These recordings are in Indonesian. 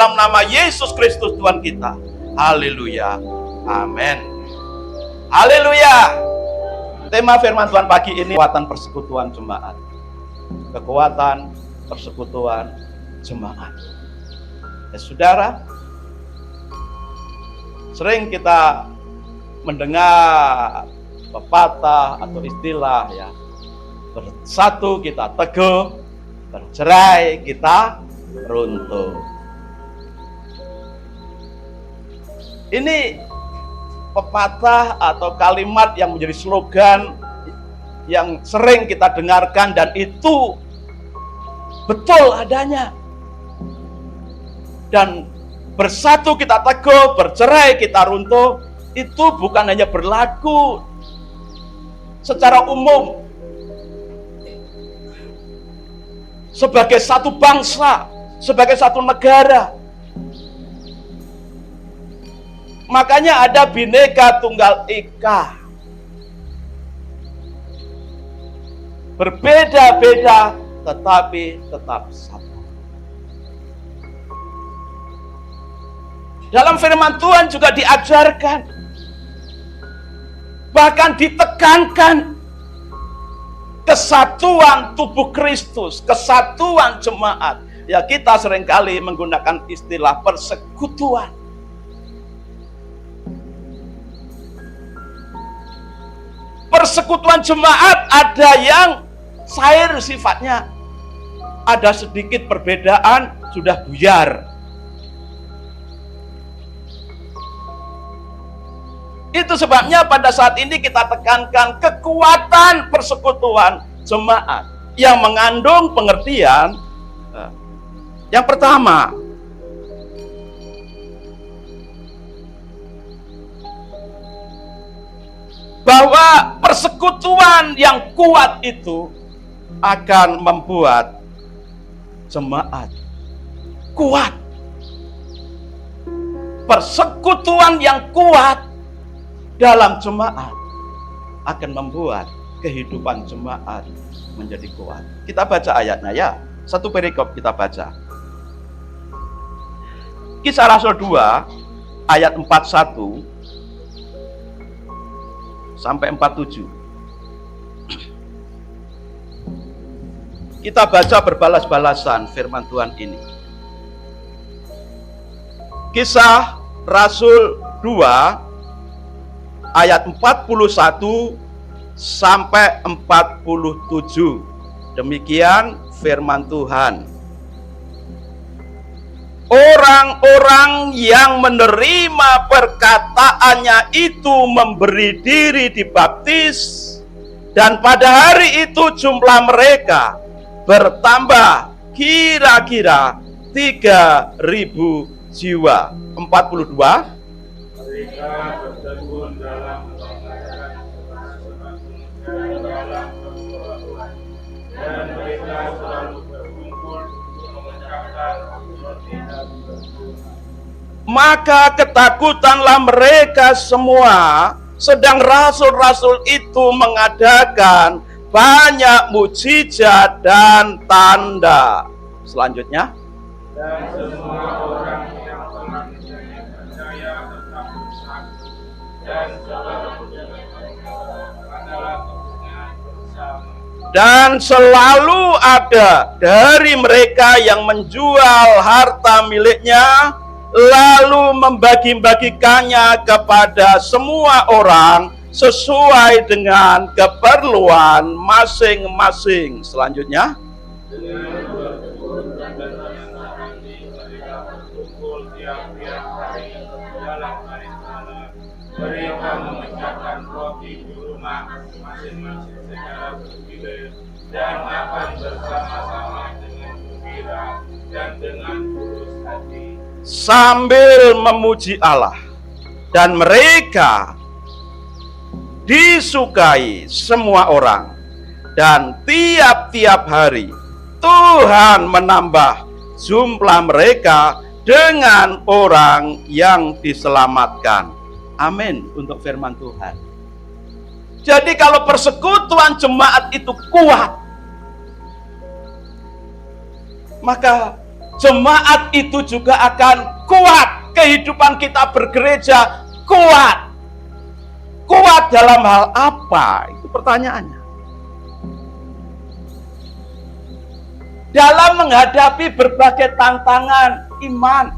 dalam nama Yesus Kristus Tuhan kita. Haleluya. Amin. Haleluya. Tema firman Tuhan pagi ini, kekuatan persekutuan jemaat. Kekuatan persekutuan jemaat. Ya, saudara, sering kita mendengar pepatah atau istilah ya, bersatu kita teguh, bercerai kita runtuh. Ini pepatah atau kalimat yang menjadi slogan yang sering kita dengarkan, dan itu betul adanya. Dan bersatu kita teguh, bercerai kita runtuh, itu bukan hanya berlaku secara umum sebagai satu bangsa, sebagai satu negara. Makanya ada Bhinneka Tunggal Ika. Berbeda-beda tetapi tetap satu. Dalam firman Tuhan juga diajarkan, bahkan ditekankan, kesatuan tubuh Kristus, kesatuan jemaat. Ya, kita seringkali menggunakan istilah persekutuan. Persekutuan jemaat ada yang cair sifatnya, ada sedikit perbedaan sudah buyar. Itu sebabnya pada saat ini kita tekankan kekuatan persekutuan jemaat yang mengandung pengertian yang pertama, bahwa persekutuan yang kuat itu akan membuat jemaat kuat. Persekutuan yang kuat dalam jemaat akan membuat kehidupan jemaat menjadi kuat. Kita baca ayatnya ya. Satu perikop kita baca. Kisah Rasul 2 ayat 41 sampai 47. Kita baca berbalas-balasan firman Tuhan ini. Kisah Rasul 2 ayat 41 sampai 47. Demikian firman Tuhan. Orang-orang yang menerima perkataannya itu memberi diri dibaptis, dan pada hari itu jumlah mereka bertambah kira-kira 3.000 jiwa. 42. Mereka bertekun dalam pengajaran dalam persekutuan, dan mereka selalu berkumpul untuk mengucapkan roti dan berdoa. Maka ketakutanlah mereka semua, sedang rasul-rasul itu mengadakan banyak mukjizat dan tanda. Selanjutnya, Dan semua orang yang telah percaya tetap bersatu, dan adalah kepunyaan bersama. dan selalu ada dari mereka yang menjual harta miliknya, lalu membagi-bagikannya kepada semua orang sesuai dengan keperluan masing-masing. Selanjutnya, Dengan bertekun dan menyenangkan mereka berkumpul tiap-tiap hari dalam malam. Mereka memecahkan roti di rumah masing-masing secara bergilir, dan makan bersama-sama dengan gembira dan dengan tulus hati, sambil memuji Allah, dan mereka disukai semua orang, dan tiap-tiap hari Tuhan menambah jumlah mereka dengan orang yang diselamatkan. Amin untuk firman Tuhan. Jadi kalau persekutuan jemaat itu kuat, maka jemaat itu juga akan kuat. Kehidupan kita bergereja kuat. Kuat dalam hal apa? Itu pertanyaannya. Dalam menghadapi berbagai tantangan iman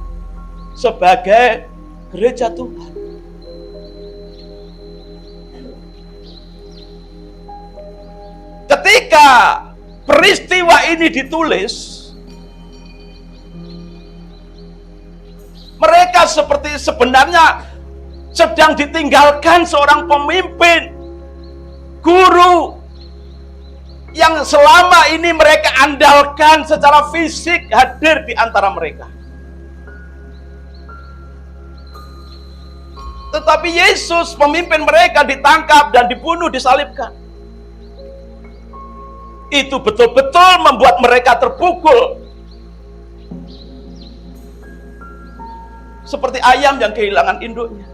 sebagai gereja Tuhan. Ketika peristiwa ini ditulis, mereka seperti sebenarnya sedang ditinggalkan seorang pemimpin, guru, yang selama ini mereka andalkan secara fisik hadir di antara mereka. Tetapi Yesus, pemimpin mereka, ditangkap dan dibunuh, disalibkan. Itu betul-betul membuat mereka terpukul. Seperti ayam yang kehilangan induknya.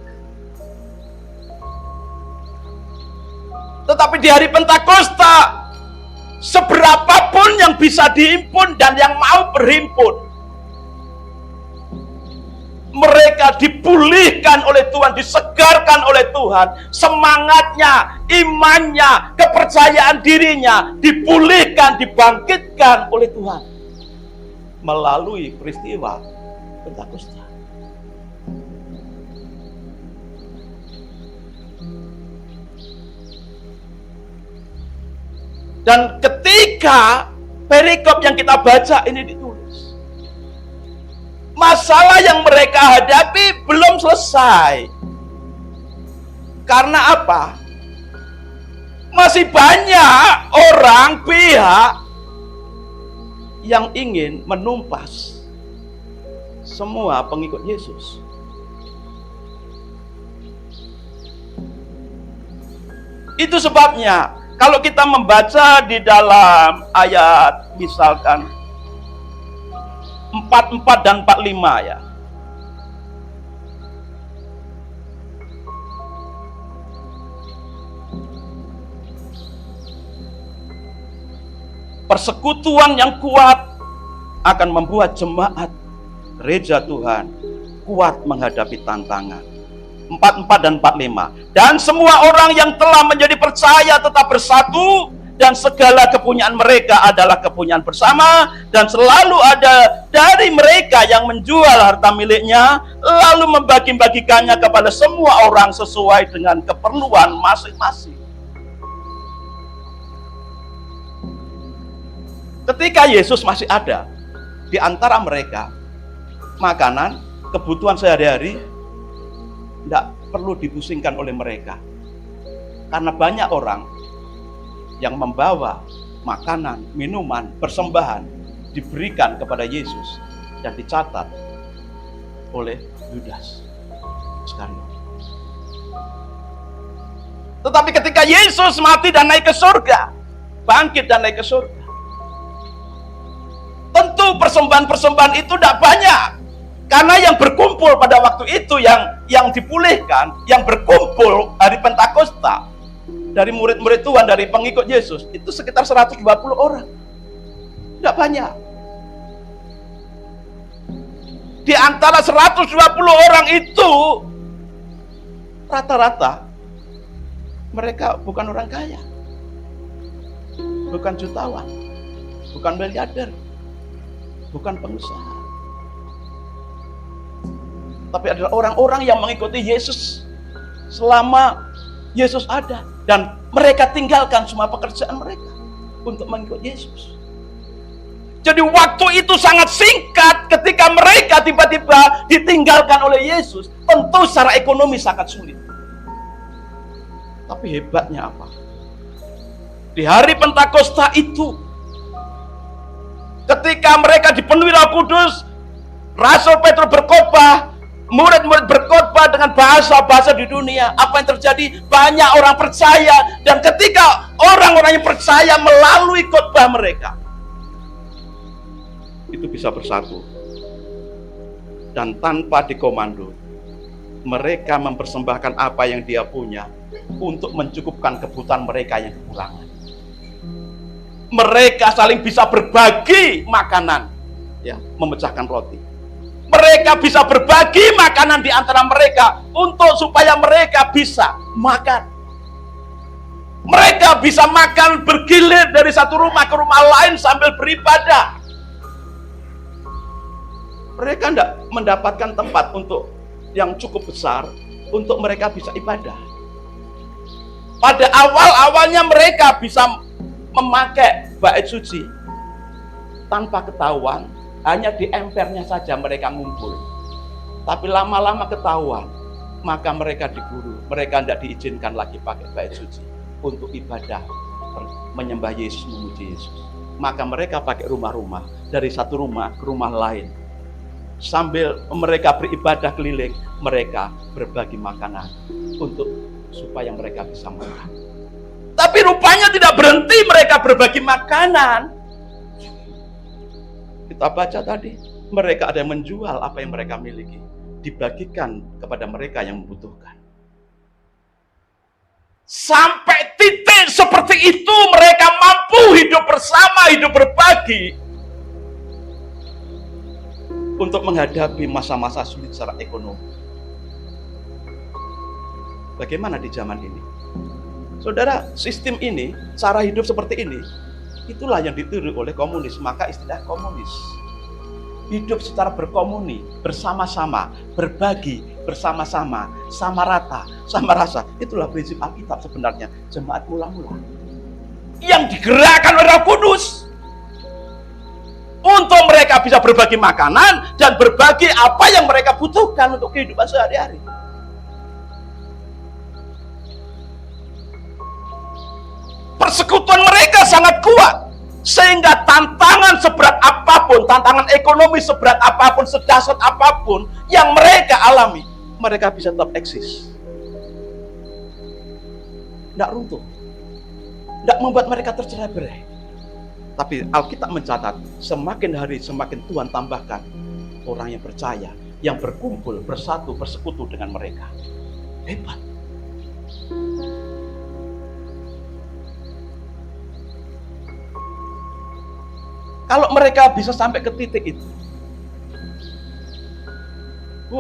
Tetapi di hari Pentakosta, seberapapun yang bisa dihimpun dan yang mau berhimpun, mereka dipulihkan oleh Tuhan, disegarkan oleh Tuhan. Semangatnya, imannya, kepercayaan dirinya dipulihkan, dibangkitkan oleh Tuhan melalui peristiwa Pentakosta. Dan ketika perikop yang kita baca ini ditulis, masalah yang mereka hadapi belum selesai. Karena apa? Masih banyak orang, pihak yang ingin menumpas semua pengikut Yesus. Itu sebabnya kalau kita membaca di dalam ayat misalkan 44 dan 45 ya. Persekutuan yang kuat akan membuat jemaat gereja Tuhan kuat menghadapi tantangan. 44 dan 45. Dan semua orang yang telah menjadi percaya tetap bersatu, dan segala kepunyaan mereka adalah kepunyaan bersama, dan selalu ada dari mereka yang menjual harta miliknya, lalu membagi-bagikannya kepada semua orang sesuai dengan keperluan masing-masing. Ketika Yesus masih ada di antara mereka, makanan, kebutuhan sehari-hari tidak perlu dipusingkan oleh mereka. Karena banyak orang yang membawa makanan, minuman, persembahan diberikan kepada Yesus dan dicatat oleh Yudas Iskariot. Tetapi ketika Yesus mati dan naik ke surga, bangkit dan naik ke surga, tentu persembahan-persembahan itu tidak banyak. Karena yang berkumpul pada waktu itu, yang dipulihkan, yang berkumpul hari Pentakosta, dari murid-murid Tuhan, dari pengikut Yesus, itu sekitar 120 orang. Tidak banyak. Di antara 120 orang itu, rata-rata mereka bukan orang kaya, bukan jutawan, bukan miliarder, bukan pengusaha, tapi adalah orang-orang yang mengikuti Yesus selama Yesus ada, dan mereka tinggalkan semua pekerjaan mereka untuk mengikut Yesus. Jadi waktu itu sangat singkat ketika mereka tiba-tiba ditinggalkan oleh Yesus. Tentu secara ekonomi sangat sulit. Tapi hebatnya apa? Di hari Pentakosta itu, ketika mereka dipenuhi Roh Kudus, Rasul Petrus berkhotbah, murid-murid berkhotbah dengan bahasa-bahasa di dunia. Apa yang terjadi? Banyak orang percaya, dan ketika orang-orang yang percaya melalui khotbah mereka, itu bisa bersatu. Dan tanpa dikomando, mereka mempersembahkan apa yang dia punya untuk mencukupkan kebutuhan mereka yang kekurangan. Mereka saling bisa berbagi makanan, ya, memecahkan roti. Mereka bisa berbagi makanan di antara mereka untuk supaya mereka bisa makan. Mereka bisa makan bergilir dari satu rumah ke rumah lain sambil beribadah. Mereka tidak mendapatkan tempat untuk yang cukup besar untuk mereka bisa ibadah. Pada awal-awalnya mereka bisa memakai bait suci tanpa ketahuan, hanya di empernya saja mereka ngumpul. Tapi lama-lama ketahuan, maka mereka diburu. Mereka tidak diizinkan lagi pakai bait suci untuk ibadah, menyembah Yesus, memuji Yesus. Maka mereka pakai rumah-rumah, dari satu rumah ke rumah lain. Sambil mereka beribadah keliling, mereka berbagi makanan untuk supaya mereka bisa makan. Tapi rupanya tidak berhenti mereka berbagi makanan. Kita baca tadi, mereka ada yang menjual apa yang mereka miliki, dibagikan kepada mereka yang membutuhkan. Sampai titik seperti itu mereka mampu hidup bersama, hidup berbagi untuk menghadapi masa-masa sulit secara ekonomi. Bagaimana di zaman ini? Saudara, sistem ini, cara hidup seperti ini, itulah yang ditiru oleh komunis, maka istilah komunis. Hidup secara berkomuni, bersama-sama, berbagi, bersama-sama, sama rata, sama rasa. Itulah prinsip Alkitab sebenarnya, jemaat mula-mula. Yang digerakkan oleh Roh Kudus. Untuk mereka bisa berbagi makanan dan berbagi apa yang mereka butuhkan untuk kehidupan sehari-hari. Persekutuan mereka sangat kuat, sehingga tantangan seberat apapun, tantangan ekonomi seberat apapun, sedahsyat apapun yang mereka alami, mereka bisa tetap eksis. Tidak runtuh, tidak membuat mereka tercerai-berai. Tapi Alkitab mencatat, semakin hari semakin Tuhan tambahkan orang yang percaya, yang berkumpul, bersatu, bersekutu dengan mereka. Hebat. Kalau mereka bisa sampai ke titik itu,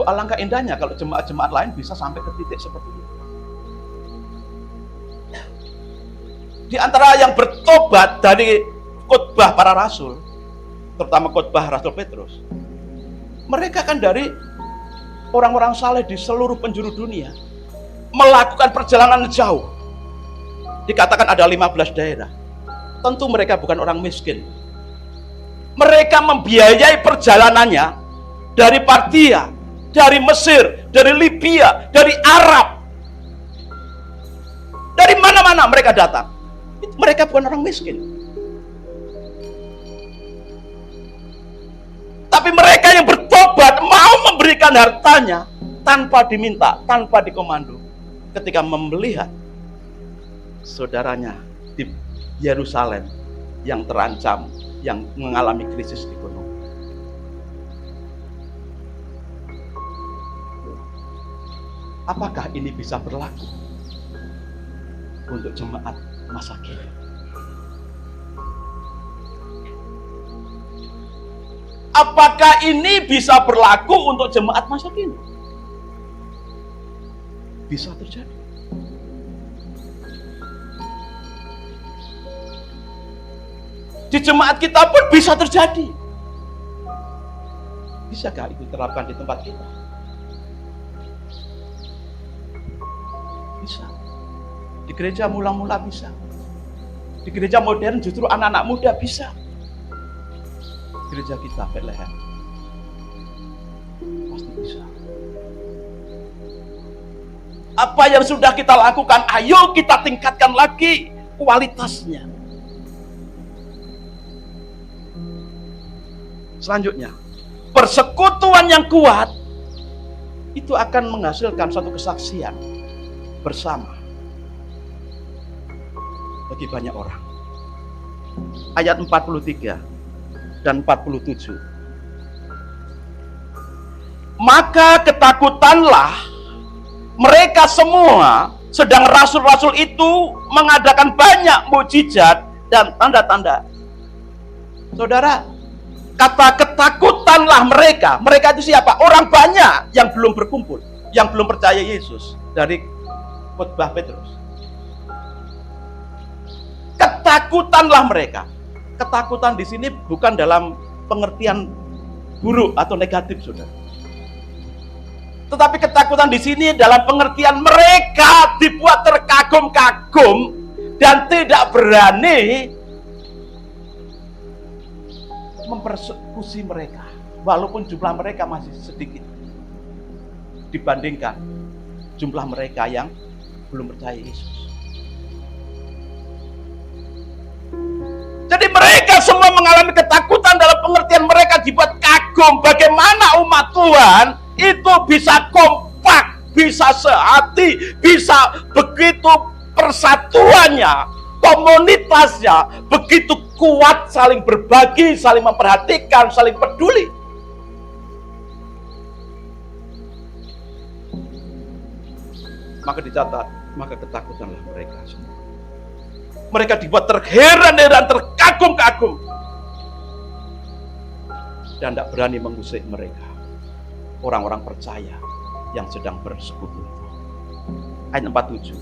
alangkah indahnya kalau jemaat-jemaat lain bisa sampai ke titik seperti itu. Di antara yang bertobat dari khotbah para rasul, terutama khotbah Rasul Petrus, mereka kan dari orang-orang saleh di seluruh penjuru dunia, melakukan perjalanan jauh. Dikatakan ada 15 daerah. Tentu mereka bukan orang miskin. Mereka membiayai perjalanannya dari Partia, dari Mesir, dari Libya, dari Arab. Dari mana-mana mereka datang. Mereka bukan orang miskin. Tapi mereka yang bertobat mau memberikan hartanya tanpa diminta, tanpa dikomando. Ketika melihat saudaranya di Yerusalem yang terancam, yang mengalami krisis ekonomi. Apakah ini bisa berlaku untuk jemaat masa kini? Apakah ini bisa berlaku untuk jemaat masa kini? Bisa terjadi. Di jemaat kita pun bisa terjadi. Bisakah itu diterapkan di tempat kita? Bisa. Di gereja mula-mula bisa. Di gereja modern justru anak-anak muda bisa. Gereja kita Bethlehem pasti bisa. Apa yang sudah kita lakukan, ayo kita tingkatkan lagi kualitasnya. Selanjutnya, persekutuan yang kuat itu akan menghasilkan suatu kesaksian bersama bagi banyak orang. Ayat 43 dan 47. Maka ketakutanlah mereka semua, sedang rasul-rasul itu mengadakan banyak mukjizat dan tanda-tanda. Saudara, Kata ketakutanlah mereka. Mereka itu siapa? Orang banyak yang belum berkumpul, yang belum percaya Yesus dari khotbah Petrus. Ketakutanlah mereka. Ketakutan di sini bukan dalam pengertian buruk atau negatif, saudara. Tetapi ketakutan di sini dalam pengertian mereka dibuat terkagum-kagum dan tidak berani mempersekusi mereka, walaupun jumlah mereka masih sedikit dibandingkan jumlah mereka yang belum percaya Yesus. Jadi mereka semua mengalami ketakutan dalam pengertian mereka dibuat kagum bagaimana umat Tuhan itu bisa kompak, bisa sehati, bisa begitu persatuannya, komunitasnya begitu kuat, saling berbagi, saling memperhatikan, saling peduli. Maka dicatat, maka ketakutanlah mereka semua. Mereka dibuat terheran-heran, terkagum-kagum, dan tidak berani mengusik mereka, orang-orang percaya yang sedang bersekutu. Ayat 47.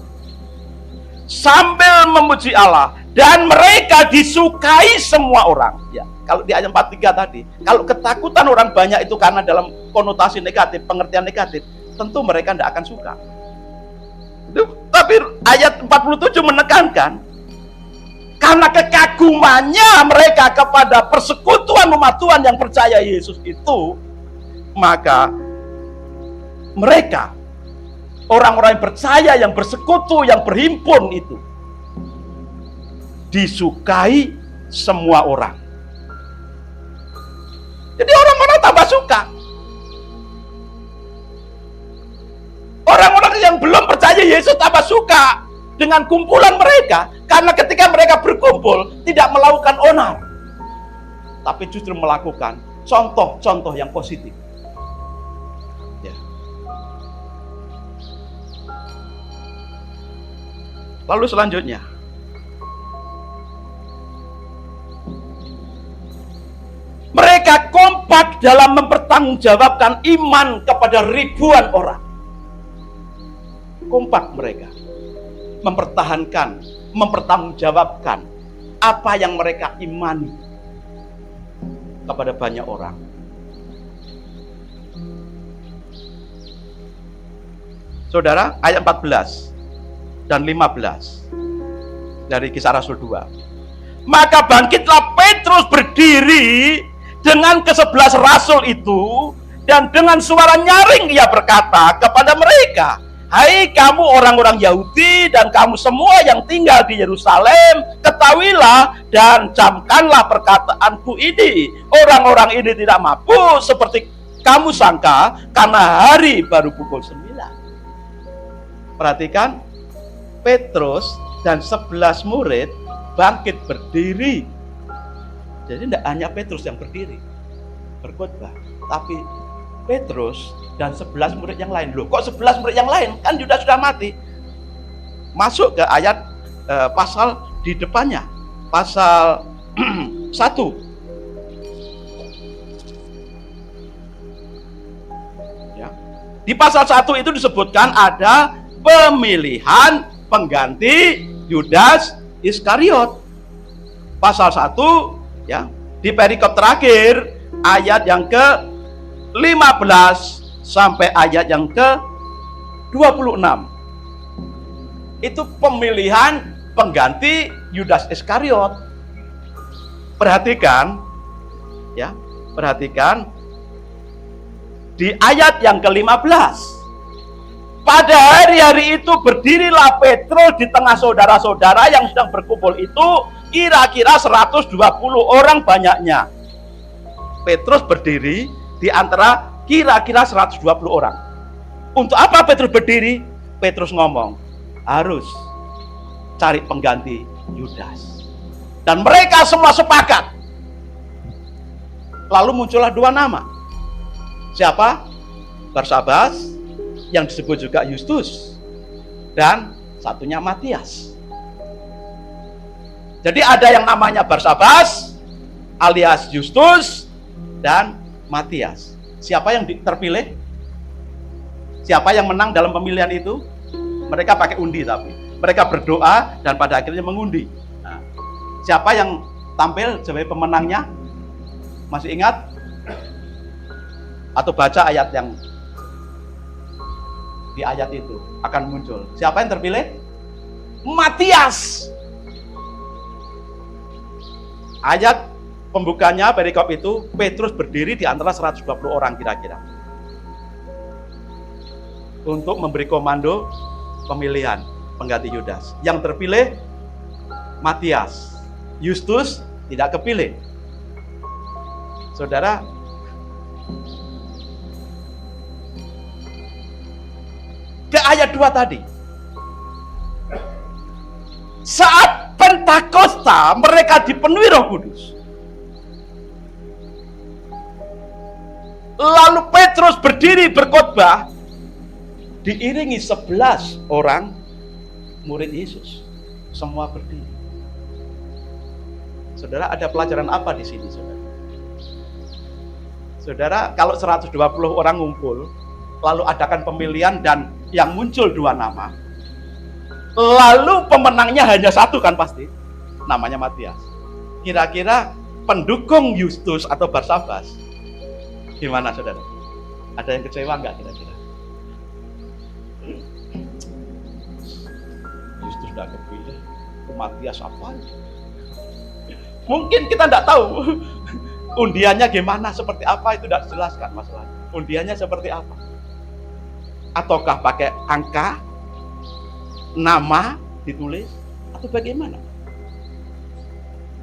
Sambil memuji Allah, dan mereka disukai semua orang. Ya, kalau di ayat 43 tadi, kalau ketakutan orang banyak itu karena dalam konotasi negatif, pengertian negatif, tentu mereka tidak akan suka. Tapi ayat 47 menekankan, karena kekagumannya mereka kepada persekutuan umat Tuhan yang percaya Yesus itu, maka mereka, orang-orang yang percaya, yang bersekutu, yang berhimpun itu disukai semua orang. Jadi orang-orang tambah suka. Orang-orang yang belum percaya Yesus tambah suka dengan kumpulan mereka, karena ketika mereka berkumpul tidak melakukan onar, tapi justru melakukan contoh-contoh yang positif. Ya. Lalu selanjutnya, mereka kompak dalam mempertanggungjawabkan iman kepada ribuan orang. Kompak mereka mempertahankan, mempertanggungjawabkan apa yang mereka imani kepada banyak orang. Saudara, ayat 14 dan 15 dari Kisah Rasul 2. Maka bangkitlah Petrus berdiri dengan ke-11 rasul itu, dan dengan suara nyaring ia berkata kepada mereka, hai kamu orang-orang Yahudi dan kamu semua yang tinggal di Yerusalem, ketahuilah dan camkanlah perkataanku ini. Orang-orang ini tidak mabuk seperti kamu sangka, karena hari baru pukul 9. Perhatikan, Petrus dan 11 murid bangkit berdiri. Jadi tidak hanya Petrus yang berdiri berkhotbah, tapi Petrus dan 11 murid yang lain. Loh, kok 11 murid yang lain? Kan sudah mati. Masuk ke ayat pasal di depannya, pasal 1. Ya. Di pasal 1 itu disebutkan ada pemilihan pengganti Yudas Iskariot. Pasal 1 ya, di perikop terakhir ayat yang ke-15 sampai ayat yang ke-26. Itu pemilihan pengganti Yudas Iskariot. Perhatikan ya, perhatikan di ayat yang ke-15. Pada hari-hari itu berdirilah Petrus di tengah saudara-saudara yang sedang berkumpul itu, kira-kira 120 orang banyaknya. Petrus berdiri di antara kira-kira 120 orang. Untuk apa Petrus berdiri? Petrus ngomong, harus cari pengganti Yudas. Dan mereka semua sepakat. Lalu muncullah 2 nama. Siapa? Barsabas, yang disebut juga Justus, dan satunya Matias. Jadi ada yang namanya Barsabas alias Justus, dan Matias. Siapa yang terpilih? Siapa yang menang dalam pemilihan itu? Mereka pakai undi, tapi mereka berdoa dan pada akhirnya mengundi. Nah, siapa yang tampil sebagai pemenangnya? Masih ingat? Atau baca ayat yang di ayat itu akan muncul. Siapa yang terpilih? Matias. Ayat pembukanya perikop itu, Petrus berdiri di antara 120 orang kira-kira untuk memberi komando pemilihan pengganti Yudas. Yang terpilih Matias. Justus tidak kepilih. Saudara, ke ayat 2 tadi, saat Pentakosta mereka dipenuhi Roh Kudus, lalu Petrus berdiri berkhotbah diiringi 11 orang murid Yesus, semua berdiri. Saudara, ada pelajaran apa di sini, saudara? Saudara, kalau 120 orang ngumpul, lalu adakan pemilihan dan yang muncul 2 nama, lalu pemenangnya hanya 1 kan pasti, namanya Matias. Kira-kira pendukung Justus atau Barsabas gimana, saudara? Ada yang kecewa nggak kira-kira? Justus nggak kepilih, Matias apa? Mungkin kita nggak tahu undiannya gimana, seperti apa, itu tidak dijelaskan masalahnya. Undiannya seperti apa? Ataukah pakai angka, nama ditulis, atau bagaimana?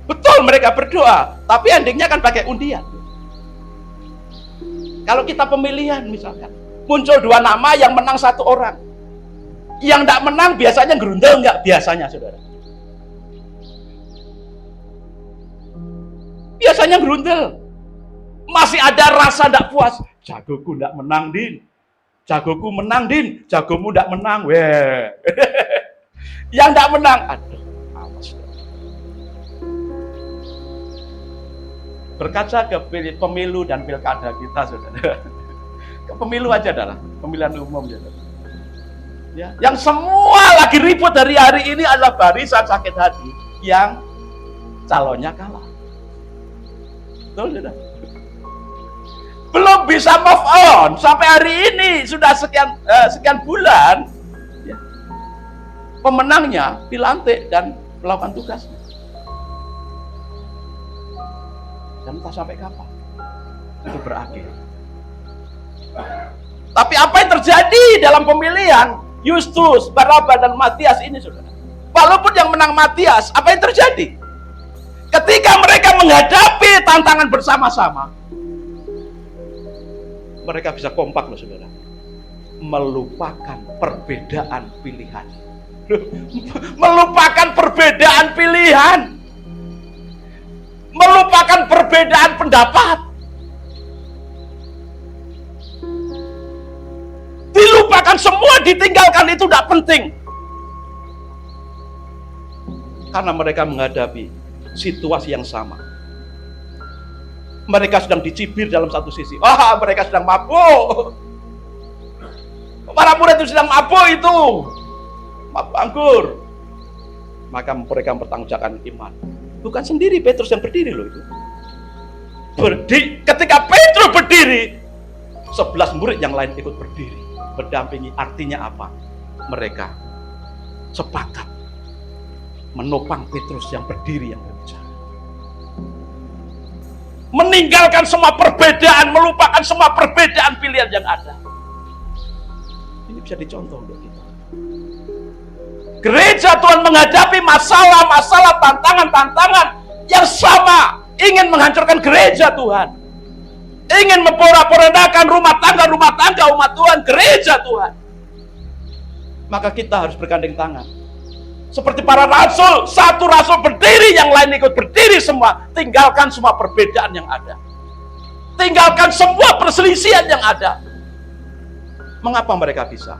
Betul, mereka berdoa, tapi endingnya kan pakai undian. Kalau kita pemilihan misalkan, muncul 2 nama, yang menang 1 orang. Yang tidak menang biasanya gerundel nggak? Biasanya, saudara. Biasanya gerundel. Masih ada rasa tidak puas. Jagoku tidak menang, Din. Jagoku menang, Din. Jagomu tidak menang. Weh. Yang tidak menang, aduh, awas. Berkaca ke pemilu dan pilkada kita, saudara. Ke pemilu aja adalah pemilihan umum, saudara. Ya, yang semua lagi ribut hari ini adalah barisan sakit hati yang calonnya kalah. Betul, saudara? Belum bisa move on sampai hari ini, sudah sekian bulan, ya, pemenangnya dilantik dan melakukan tugasnya. Dan entah sampai kapan itu berakhir. Tapi apa yang terjadi dalam pemilihan Justus, Baraba, dan Matias ini, saudara? Walaupun yang menang Matias, apa yang terjadi? Ketika mereka menghadapi tantangan bersama-sama, mereka bisa kompak loh, saudara. Melupakan perbedaan pilihan. Melupakan perbedaan pilihan. Melupakan perbedaan pendapat. Dilupakan semua, ditinggalkan, itu tidak penting. Karena mereka menghadapi situasi yang sama. Mereka sedang dicibir dalam satu sisi. Wah, mereka sedang mabuk. Para murid itu sedang mabuk itu. Mabuk anggur. Maka mereka mempertanggungjawabkan iman. Bukan sendiri Petrus yang berdiri loh itu. Ketika Petrus berdiri, 11 murid yang lain ikut berdiri. Berdampingi, artinya apa? Mereka sepakat menopang Petrus yang berdiri, yang berbicara. Meninggalkan semua perbedaan, melupakan semua perbedaan pilihan yang ada. Ini bisa dicontoh untuk kita. Gereja Tuhan menghadapi masalah-masalah, tantangan-tantangan yang sama, ingin menghancurkan gereja Tuhan, ingin memporak-porandakan rumah tangga umat Tuhan, gereja Tuhan. Maka kita harus bergandeng tangan. Seperti para rasul, satu rasul berdiri, yang lain ikut berdiri semua. Tinggalkan semua perbedaan yang ada. Tinggalkan semua perselisihan yang ada. Mengapa mereka bisa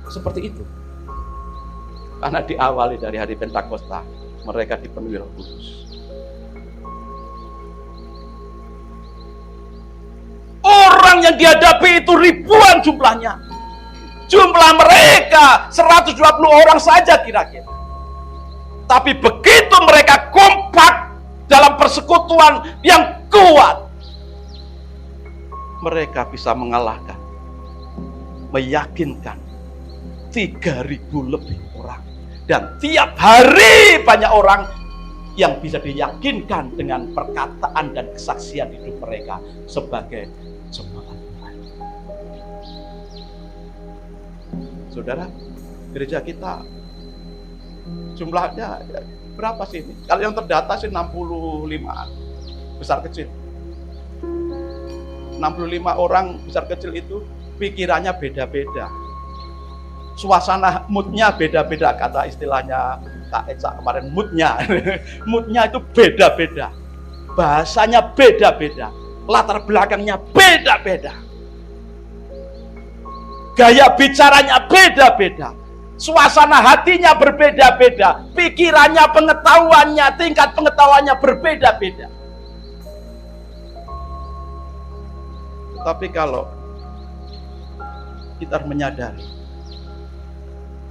seperti itu? Karena diawali dari hari Pentakosta, mereka dipenuhi Roh Kudus. orang yang dihadapi itu ribuan jumlahnya. Jumlah mereka 120 orang saja kira-kira. Tapi begitu mereka kompak dalam persekutuan yang kuat, mereka bisa mengalahkan, meyakinkan 3.000 lebih orang. Dan tiap hari banyak orang yang bisa diyakinkan dengan perkataan dan kesaksian hidup mereka sebagai jemaat Tuhan. Saudara, gereja kita jumlahnya berapa sih ini? Kalau yang terdata sih 65-an, besar kecil. 65 orang besar kecil itu pikirannya beda-beda. Suasana moodnya beda-beda, kata istilahnya Kak Eca kemarin, moodnya itu beda-beda, bahasanya beda-beda, latar belakangnya beda-beda, gaya bicaranya beda-beda, suasana hatinya berbeda-beda, pikirannya, pengetahuannya, tingkat pengetahuannya berbeda-beda. Tapi kalau kita menyadari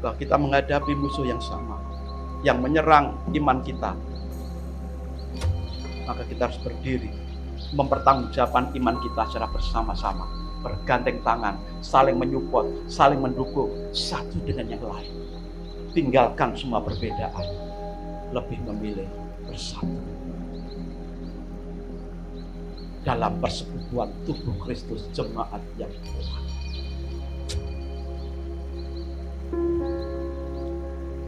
bahwa kita menghadapi musuh yang sama, yang menyerang iman kita, maka kita harus berdiri, mempertanggungjawabkan iman kita secara bersama-sama, bergandeng tangan, saling menyupport, saling mendukung, satu dengan yang lain. Tinggalkan semua perbedaan, lebih memilih bersatu dalam persekutuan tubuh Kristus, jemaat yang kuat.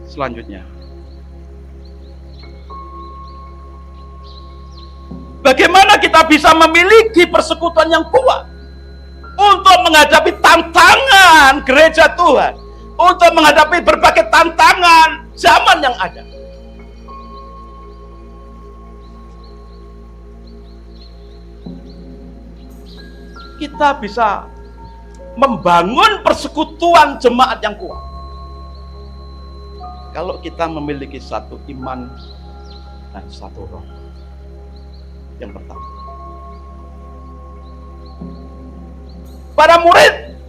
Selanjutnya, bagaimana kita bisa memiliki persekutuan yang kuat untuk menghadapi tantangan gereja Tuhan, untuk menghadapi berbagai tantangan zaman yang ada? Kita bisa membangun persekutuan jemaat yang kuat kalau kita memiliki satu iman dan satu roh. Yang pertama, para murid,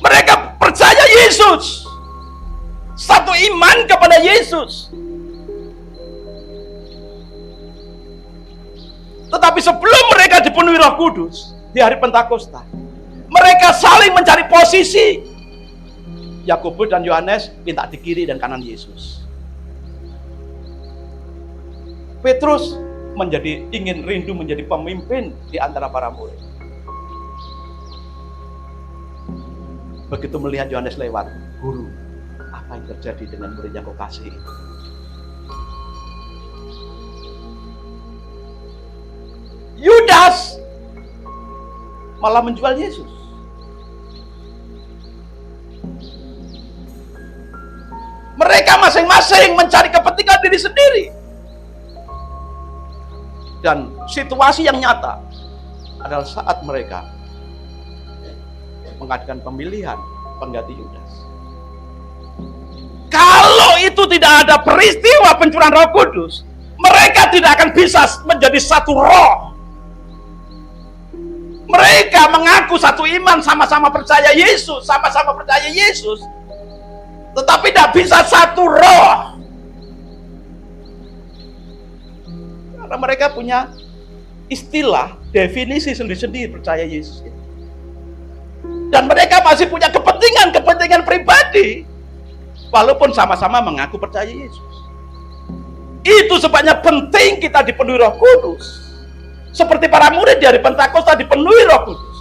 mereka percaya Yesus, satu iman kepada Yesus. Tetapi sebelum mereka dipenuhi Roh Kudus di hari Pentakosta, mereka saling mencari posisi. Yakobus dan Yohanes minta di kiri dan kanan Yesus. Petrus ingin rindu menjadi pemimpin di antara para murid. Begitu melihat Yohanes lewat, "Guru, apa yang terjadi dengan murid yang kau kasih itu?" Yudas malah menjual Yesus. Mereka masing-masing mencari kepentingan diri sendiri. Dan situasi yang nyata adalah saat mereka mengadakan pemilihan pengganti Yudas. Kalau itu tidak ada peristiwa pencurahan Roh Kudus, mereka tidak akan bisa menjadi satu roh. Mereka mengaku satu iman, sama-sama percaya Yesus, tetapi tidak bisa satu roh. Karena mereka punya istilah, definisi sendiri-sendiri percaya Yesus itu. Dan mereka masih punya kepentingan pribadi, walaupun sama-sama mengaku percaya Yesus. Itu sebabnya penting kita dipenuhi Roh Kudus. Seperti para murid di hari Pentakosta dipenuhi Roh Kudus,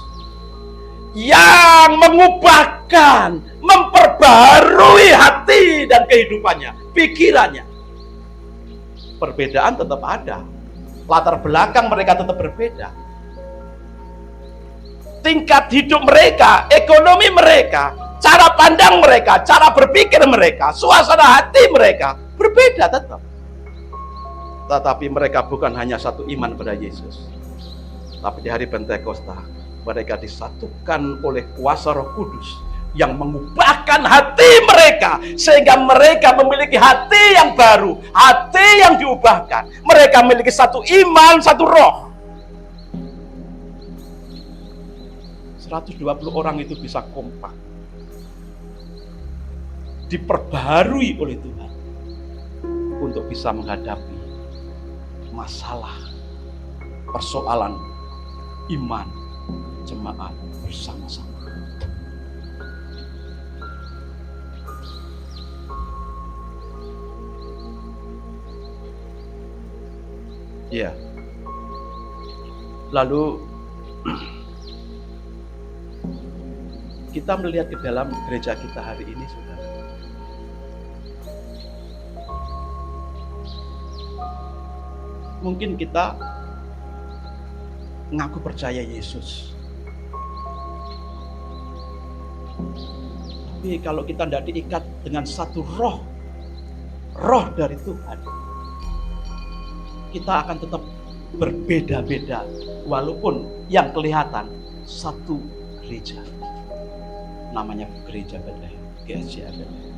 yang mengubahkan, memperbarui hati dan kehidupannya, pikirannya. Perbedaan tetap ada, latar belakang mereka tetap berbeda, tingkat hidup mereka, ekonomi mereka, cara pandang mereka, cara berpikir mereka, suasana hati mereka berbeda tetap. Tetapi mereka bukan hanya satu iman pada Yesus, tapi di hari Pentakosta mereka disatukan oleh kuasa Roh Kudus yang mengubahkan hati mereka, sehingga mereka memiliki hati yang baru, hati yang diubahkan. Mereka memiliki satu iman, satu roh. 120 orang itu bisa kompak, diperbaharui oleh Tuhan untuk bisa menghadapi masalah, persoalan iman jemaat bersama-sama. Ya. Lalu kita melihat ke dalam gereja kita hari ini, saudara. Mungkin kita mengaku percaya Yesus. Tapi kalau kita tidak diikat dengan satu roh dari Tuhan, kita akan tetap berbeda-beda walaupun yang kelihatan satu gereja. Namanya gereja Bethlehem, GSJ Bethlehem.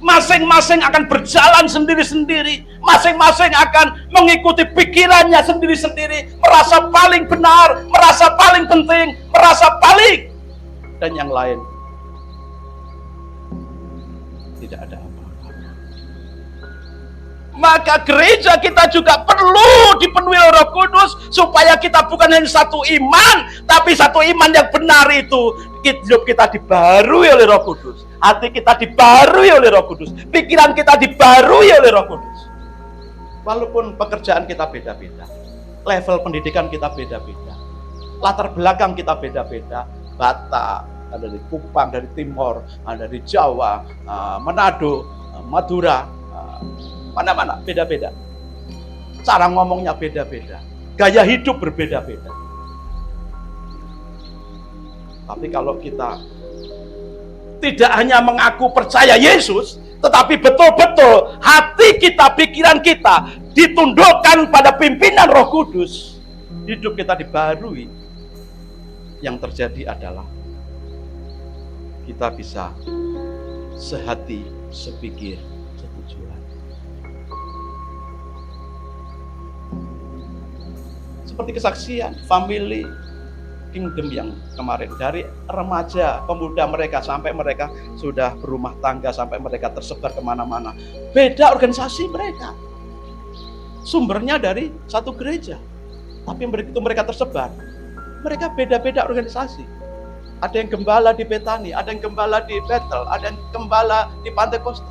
Masing-masing akan berjalan sendiri-sendiri, masing-masing akan mengikuti pikirannya sendiri-sendiri, merasa paling benar, merasa paling penting, merasa paling, dan yang lain tidak ada apa-apa. Maka gereja kita juga perlu dipenuhi Roh Kudus supaya kita bukan hanya satu iman, tapi satu iman yang benar itu. Hidup kita dibaharui oleh Roh Kudus, hati kita dibaharui oleh Roh Kudus, pikiran kita dibaharui oleh Roh Kudus. Walaupun pekerjaan kita beda-beda, level pendidikan kita beda-beda, latar belakang kita beda-beda, Batak, ada dari Kupang, dari Timor, ada dari Jawa, Manado, Madura, mana-mana beda-beda. Cara ngomongnya beda-beda, gaya hidup berbeda-beda. Tapi kalau kita tidak hanya mengaku percaya Yesus, tetapi betul-betul hati kita, pikiran kita ditundukkan pada pimpinan Roh Kudus, hidup kita dibaharui. Yang terjadi adalah kita bisa sehati, sepikir, setujuan. Seperti kesaksian family kingdom yang kemarin, dari remaja, pemuda mereka sampai mereka sudah berumah tangga, sampai mereka tersebar kemana-mana. Beda organisasi mereka, sumbernya dari satu gereja, tapi begitu mereka tersebar, mereka beda-beda organisasi. Ada yang gembala di Betani, ada yang gembala di Bethel, ada yang gembala di Pantai Kosta,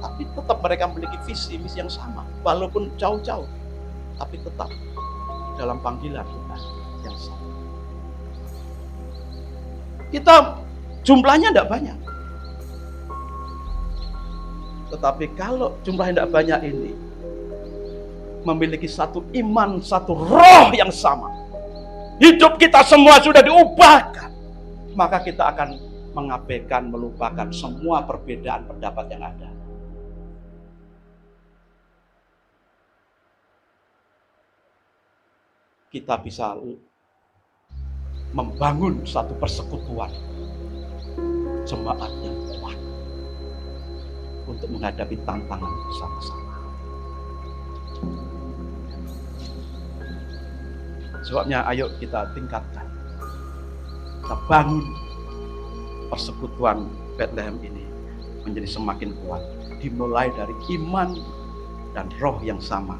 tapi tetap mereka memiliki visi misi yang sama, walaupun jauh-jauh, tapi tetap dalam panggilan yang sama. Kita jumlahnya tidak banyak, tetapi kalau jumlahnya tidak banyak ini, memiliki satu iman, satu roh yang sama, hidup kita semua sudah diubahkan, maka kita akan mengabaikan, melupakan semua perbedaan pendapat yang ada. Kita bisa membangun satu persekutuan jemaat yang kuat untuk menghadapi tantangan bersama-sama. Sebabnya ayo kita tingkatkan, kita bangun persekutuan Bethlehem ini menjadi semakin kuat, dimulai dari iman dan roh yang sama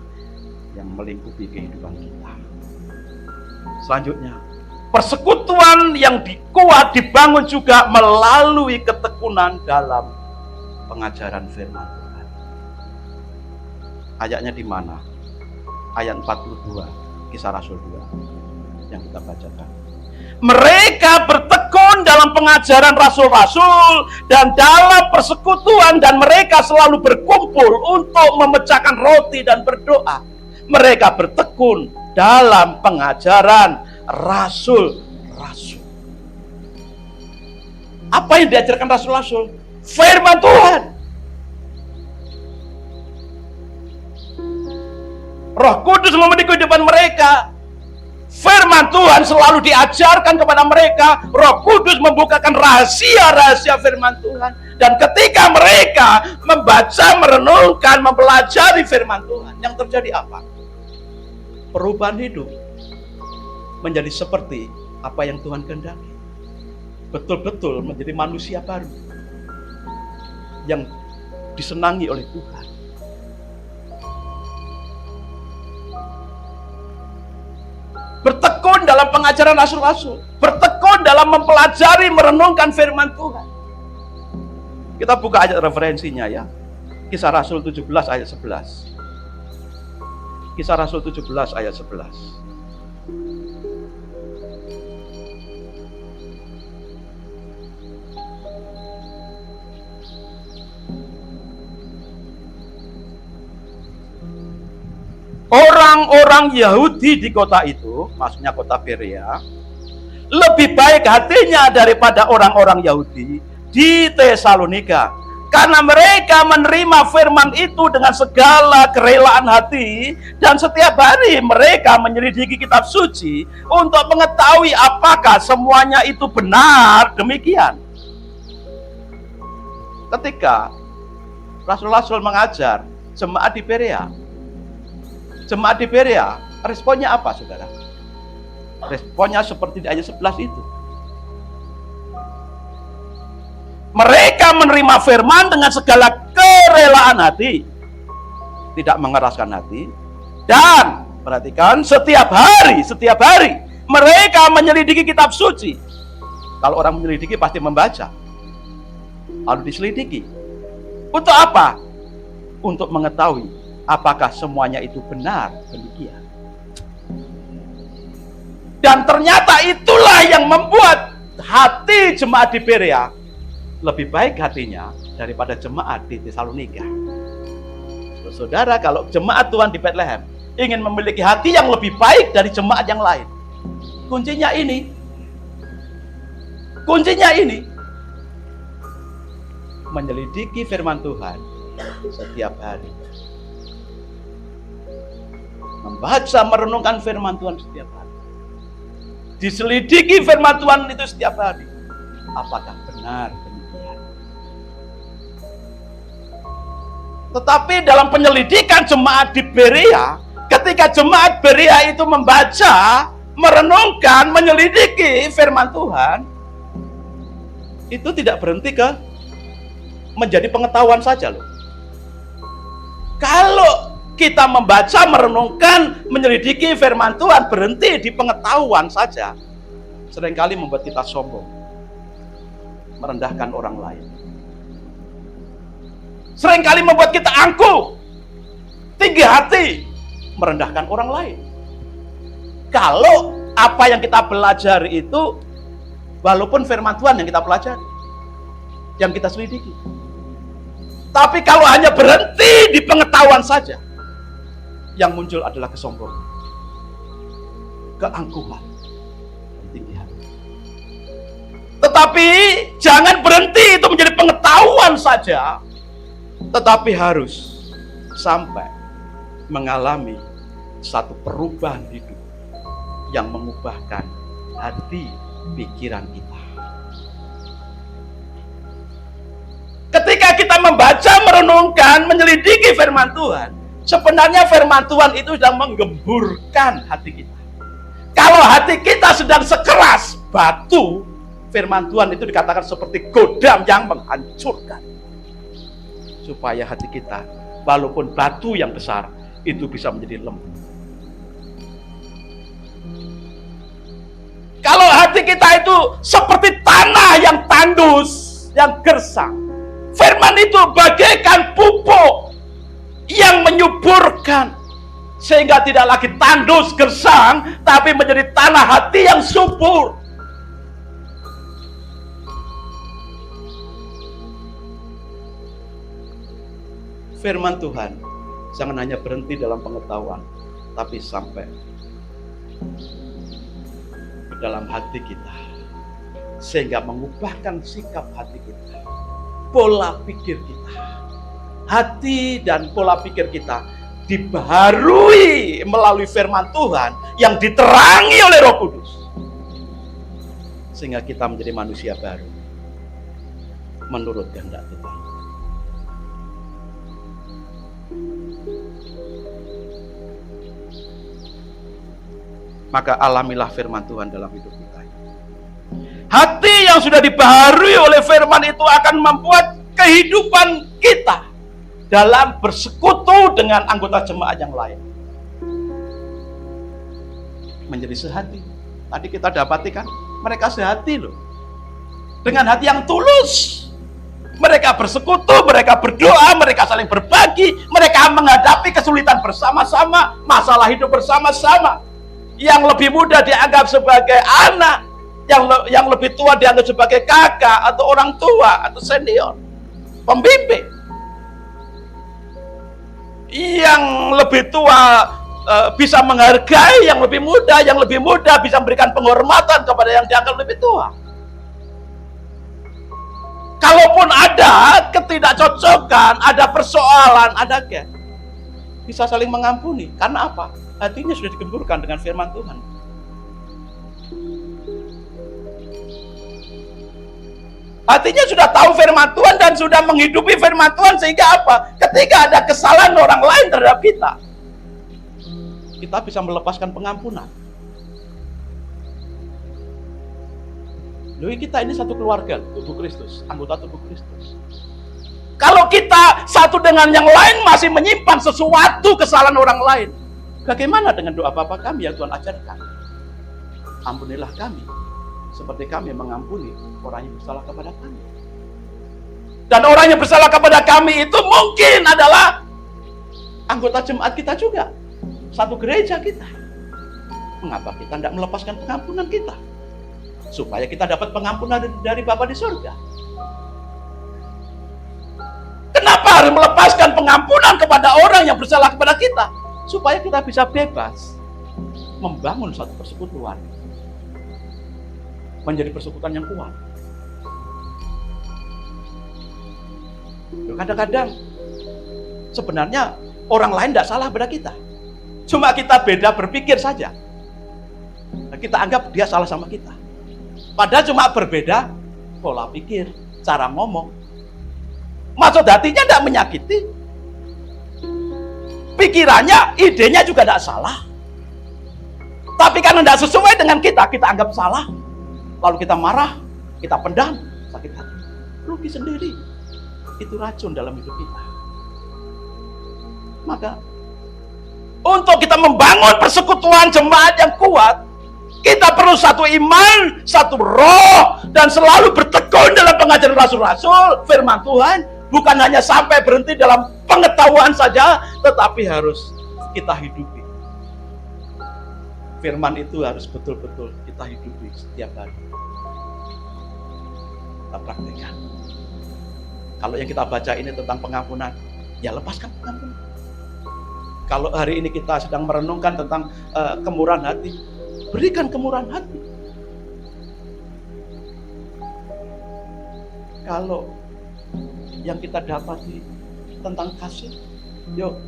yang melingkupi kehidupan kita. Selanjutnya, persekutuan yang kuat dibangun juga melalui ketekunan dalam pengajaran firman Tuhan. Ayatnya di mana? Ayat 42, Kisah Rasul 2 yang kita bacakan. Mereka bertekun dalam pengajaran rasul-rasul dan dalam persekutuan, dan mereka selalu berkumpul untuk memecahkan roti dan berdoa. Mereka bertekun dalam pengajaran rasul-rasul. Apa yang diajarkan rasul-rasul? Firman Tuhan. Roh Kudus memenuhi kehidupan mereka. Firman Tuhan selalu diajarkan kepada mereka. Roh Kudus membukakan rahasia-rahasia firman Tuhan. Dan ketika mereka membaca, merenungkan, mempelajari firman Tuhan, yang terjadi apa? Perubahan hidup menjadi seperti apa yang Tuhan kehendaki. Betul-betul menjadi manusia baru yang disenangi oleh Tuhan. Bertekun dalam pengajaran rasul-rasul, bertekun dalam mempelajari, merenungkan firman Tuhan. Kita buka ayat referensinya ya. Kisah Rasul 17 ayat 11. Kisah Rasul 17 ayat 11. Orang-orang Yahudi di kota itu, maksudnya kota Berea, lebih baik hatinya daripada orang-orang Yahudi di Tesalonika. Karena mereka menerima firman itu dengan segala kerelaan hati, dan setiap hari mereka menyelidiki kitab suci untuk mengetahui apakah semuanya itu benar demikian. Ketika rasul-rasul mengajar jemaat di Berea, responnya apa, saudara? Responnya seperti di ayat 11 itu. Mereka menerima firman dengan segala kerelaan hati, tidak mengeraskan hati, dan perhatikan, setiap hari mereka menyelidiki kitab suci. Kalau orang menyelidiki pasti membaca, lalu diselidiki. Untuk apa? Untuk mengetahui apakah semuanya itu benar demikian. Dan ternyata itulah yang membuat hati jemaat di Berea lebih baik hatinya daripada jemaat di Tesalonika. Saudara, kalau jemaat Tuhan di Bethlehem ingin memiliki hati yang lebih baik dari jemaat yang lain, kuncinya ini. Menyelidiki firman Tuhan setiap hari. Membaca, merenungkan firman Tuhan setiap hari. Diselidiki firman Tuhan itu setiap hari. Apakah benar demikian? Tetapi dalam penyelidikan jemaat di Berea, ketika jemaat Berea itu membaca, merenungkan, menyelidiki firman Tuhan, itu tidak berhenti ke menjadi pengetahuan saja loh. Kalau kita membaca, merenungkan, menyelidiki firman Tuhan berhenti di pengetahuan saja, seringkali membuat kita sombong, merendahkan orang lain. Seringkali membuat kita angkuh, tinggi hati, merendahkan orang lain. Kalau apa yang kita pelajari itu, walaupun firman Tuhan yang kita pelajari, yang kita selidiki, tapi kalau hanya berhenti di pengetahuan saja, yang muncul adalah kesombongan, keangkuhan, tinggi hati. Tetapi jangan berhenti itu menjadi pengetahuan saja, tetapi harus sampai mengalami satu perubahan hidup yang mengubahkan hati pikiran kita. Ketika kita membaca, merenungkan, menyelidiki firman Tuhan, sebenarnya firman Tuhan itu sedang menggemburkan hati kita. Kalau hati kita sedang sekeras batu, firman Tuhan itu dikatakan seperti godam yang menghancurkan. Supaya hati kita, walaupun batu yang besar, itu bisa menjadi lembut. Kalau hati kita itu seperti tanah yang tandus, yang gersang, firman itu bagaikan pupuk yang menyuburkan, sehingga tidak lagi tandus gersang, tapi menjadi tanah hati yang subur. Firman Tuhan jangan hanya berhenti dalam pengetahuan, tapi sampai ke dalam hati kita, sehingga mengubahkan sikap hati kita, pola pikir kita. Hati dan pola pikir kita dibaharui melalui firman Tuhan yang diterangi oleh Roh Kudus, sehingga kita menjadi manusia baru menurut kehendak Tuhan. maka alamilah firman Tuhan dalam hidup kita. Hati yang sudah dibaharui oleh firman itu akan membuat kehidupan kita dalam bersekutu dengan anggota jemaat yang lain menjadi sehati. Tadi kita dapati kan, mereka sehati loh. Dengan hati yang tulus. Mereka bersekutu, mereka berdoa, mereka saling berbagi, mereka menghadapi kesulitan bersama-sama, masalah hidup bersama-sama. Yang lebih muda dianggap sebagai anak, yang lebih tua dianggap sebagai kakak atau orang tua atau senior, pembimbing. Yang lebih tua bisa menghargai yang lebih muda bisa memberikan penghormatan kepada yang dianggap lebih tua. Kalaupun ada ketidakcocokan, ada persoalan, ada gap, bisa saling mengampuni. Karena apa? Hatinya sudah digemburkan dengan firman Tuhan. Hatinya sudah tahu firman Tuhan dan sudah menghidupi firman Tuhan, sehingga apa? Ketika ada kesalahan orang lain terhadap kita bisa melepaskan pengampunan. Loh, kita ini satu keluarga, tubuh Kristus, anggota tubuh Kristus. Kalau kita satu dengan yang lain masih menyimpan sesuatu kesalahan orang lain, bagaimana dengan doa Bapa kami yang Tuhan ajarkan? Ampunilah kami, seperti kami mengampuni orang yang bersalah kepada kami. Dan orang yang bersalah kepada kami itu mungkin adalah anggota jemaat kita juga, satu gereja kita. Mengapa kita tidak melepaskan pengampunan kita? Supaya kita dapat pengampunan dari Bapa di surga. Kenapa harus melepaskan pengampunan kepada orang yang bersalah kepada kita? Supaya kita bisa bebas membangun satu persekutuan, menjadi persekutuan yang kuat. Kadang-kadang sebenarnya orang lain tidak salah pada kita, cuma kita beda berpikir saja. Kita anggap dia salah sama kita, padahal cuma berbeda pola pikir, cara ngomong. Maksud hatinya tidak menyakiti, pikirannya, idenya juga tidak salah, tapi karena tidak sesuai dengan kita anggap salah. Lalu kita marah, kita pendam, sakit hati. Rugi sendiri. Itu racun dalam hidup kita. Maka, untuk kita membangun persekutuan jemaat yang kuat, kita perlu satu iman, satu roh, dan selalu bertekun dalam pengajaran rasul-rasul, firman Tuhan. Bukan hanya sampai berhenti dalam pengetahuan saja, tetapi harus kita hidupi. Firman itu harus betul-betul kita hidupi setiap hari. Kita praktekkan. Kalau yang kita baca ini tentang pengampunan, ya lepaskan pengampunan. Kalau hari ini kita sedang merenungkan tentang kemurahan hati, berikan kemurahan hati. Kalau yang kita dapati tentang kasih,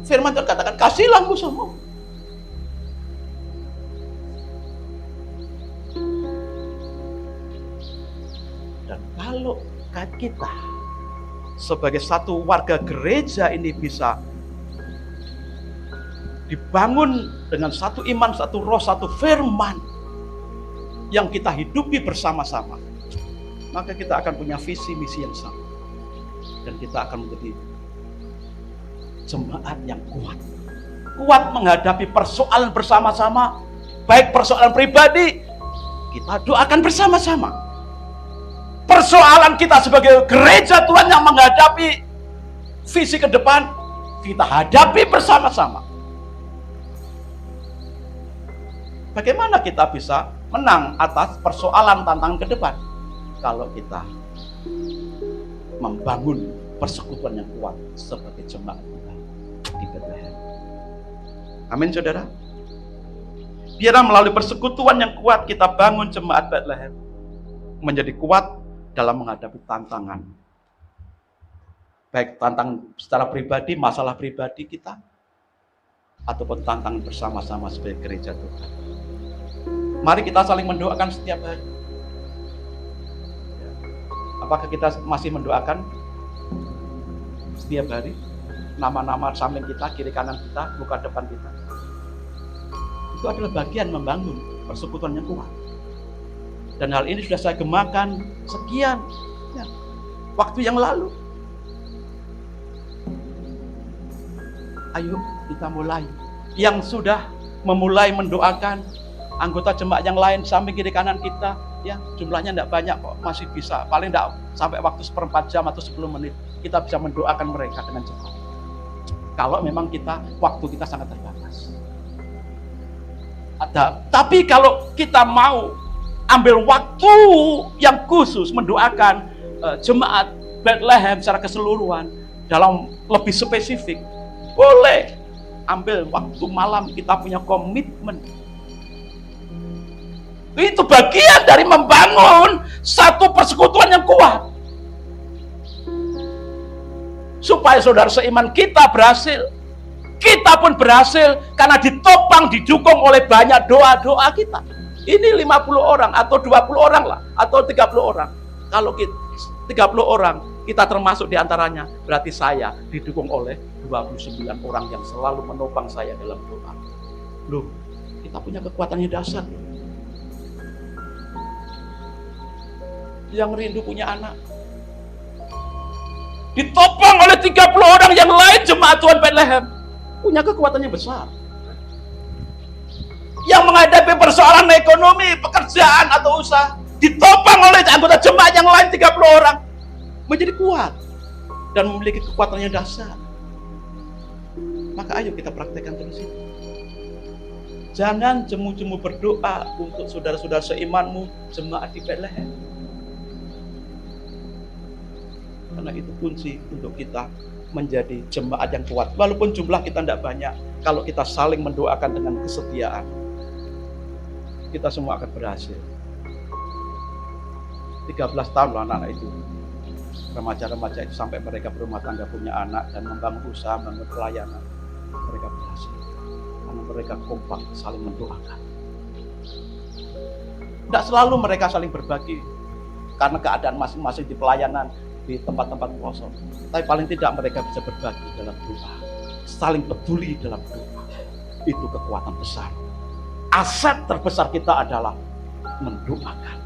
firman Tuhan katakan, kasihlah musuhmu. Dan kalau kita sebagai satu warga gereja ini bisa dibangun dengan satu iman, satu roh, satu firman yang kita hidupi bersama-sama, maka kita akan punya visi misi yang sama, dan kita akan menjadi jemaat yang kuat menghadapi persoalan bersama-sama, baik persoalan pribadi, kita doakan bersama-sama. Persoalan kita sebagai gereja Tuhan yang menghadapi visi ke depan, kita hadapi bersama-sama. Bagaimana kita bisa menang atas persoalan tantangan ke depan? Kalau kita membangun persekutuan yang kuat sebagai jemaat Tuhan di Bethlehem. Amin, saudara. Biarlah melalui persekutuan yang kuat kita bangun jemaat Bethlehem menjadi kuat dalam menghadapi tantangan. Baik tantangan secara pribadi, masalah pribadi kita, ataupun tantangan bersama-sama sebagai gereja Tuhan. Mari kita saling mendoakan setiap hari. Apakah kita masih mendoakan setiap hari? Nama-nama samping kita, kiri kanan kita, muka depan kita. Itu adalah bagian membangun persekutuan yang kuat. Dan hal ini sudah saya gemakan sekian waktu yang lalu. Ayo kita mulai. Yang sudah memulai mendoakan anggota jemaat yang lain samping kiri kanan kita, ya jumlahnya tidak banyak kok, masih bisa. Paling tidak sampai waktu 1/4 jam atau 10 menit kita bisa mendoakan mereka dengan cepat. Kalau memang waktu kita sangat terbatas. Tapi kalau kita mau ambil waktu yang khusus mendoakan jemaat Bethlehem secara keseluruhan dalam lebih spesifik, boleh ambil waktu malam, kita punya komitmen. Itu bagian dari membangun satu persekutuan yang kuat. Supaya saudara seiman kita berhasil. Kita pun berhasil karena ditopang, didukung oleh banyak doa-doa kita. Ini 50 orang atau 20 orang lah, atau 30 orang. Kalau 30 orang, kita termasuk diantaranya, berarti saya didukung oleh 29 orang yang selalu menopang saya dalam doa. Loh, kita punya kekuatannya dasar. Yang rindu punya anak, ditopang oleh 30 orang yang lain, jemaat Tuhan Bethlehem, punya kekuatannya besar. Yang menghadapi persoalan ekonomi, pekerjaan atau usaha, ditopang oleh anggota jemaat yang lain 30 orang, menjadi kuat dan memiliki kekuatannya dasar. Maka ayo kita praktekkan terus itu. Jangan jemu-jemu berdoa untuk saudara-saudara seimanmu, jemaat di Bethlehem. Karena itu kunci untuk kita menjadi jemaat yang kuat. Walaupun jumlah kita tidak banyak, kalau kita saling mendoakan dengan kesetiaan, kita semua akan berhasil. 13 tahun loh anak-anak itu, remaja-remaja itu, sampai mereka berumah tangga, punya anak, dan membangun usaha, membangun pelayanan. Mereka berhasil karena mereka kompak saling mendoakan. Tidak selalu mereka saling berbagi karena keadaan masing-masing di pelayanan, di tempat-tempat kosong. Tapi paling tidak mereka bisa berbagi dalam doa, saling peduli dalam doa. Itu kekuatan besar. Aset terbesar kita adalah mendoakan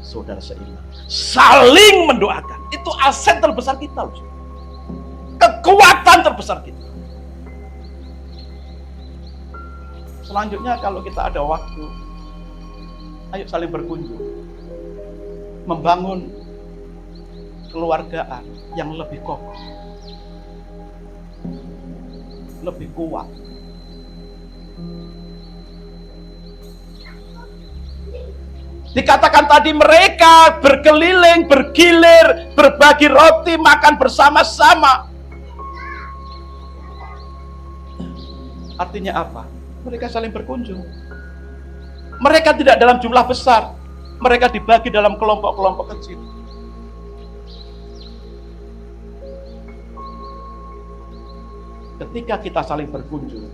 saudara seiman. Saling mendoakan. Itu aset terbesar kita. Kekuatan terbesar kita. Selanjutnya kalau kita ada waktu, ayo saling berkunjung. Membangun keluargaan yang lebih kokoh, lebih kuat. Dikatakan tadi mereka berkeliling, bergilir, berbagi roti, makan bersama-sama. Artinya apa? Mereka saling berkunjung. Mereka tidak dalam jumlah besar. Mereka dibagi dalam kelompok-kelompok kecil. Ketika kita saling berkunjung,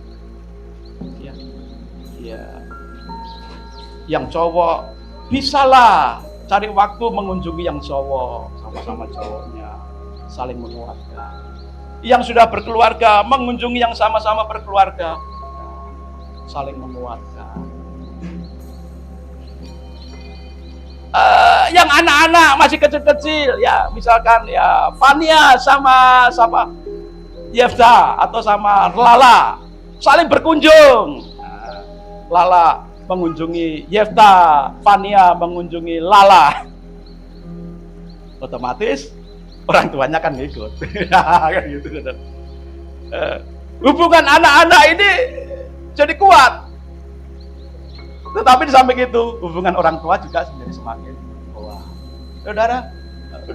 yang cowok bisalah cari waktu mengunjungi yang cowok, sama-sama cowoknya, saling menguatkan. Yang sudah berkeluarga mengunjungi yang sama-sama berkeluarga, saling menguatkan. Yang anak-anak masih kecil-kecil, ya misalkan ya Fania sama Yefta atau sama Lala, saling berkunjung. Lala mengunjungi Yefta, Fania mengunjungi Lala. Otomatis orang tuanya kan ikut. Kan gitu. Hubungan anak-anak ini jadi kuat. Tetapi di samping itu, hubungan orang tua juga menjadi semakin kuat. Saudara,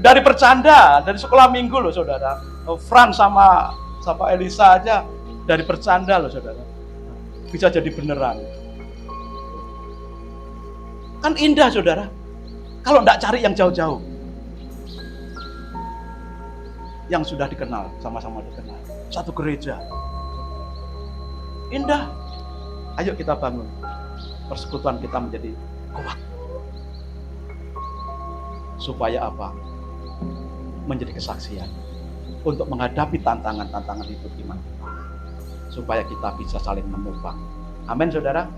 dari bercanda, dari sekolah minggu loh saudara. Fran sama Elisa aja dari bercanda loh saudara. Bisa jadi beneran. Kan indah saudara. Kalau enggak cari yang jauh-jauh. Yang sudah dikenal, sama-sama dikenal. Satu gereja. Indah. Ayo kita bangun. Persekutuan kita menjadi kuat. Supaya apa? Menjadi kesaksian. Untuk menghadapi tantangan-tantangan hidup iman kita. Supaya kita bisa saling menopang. Amin saudara.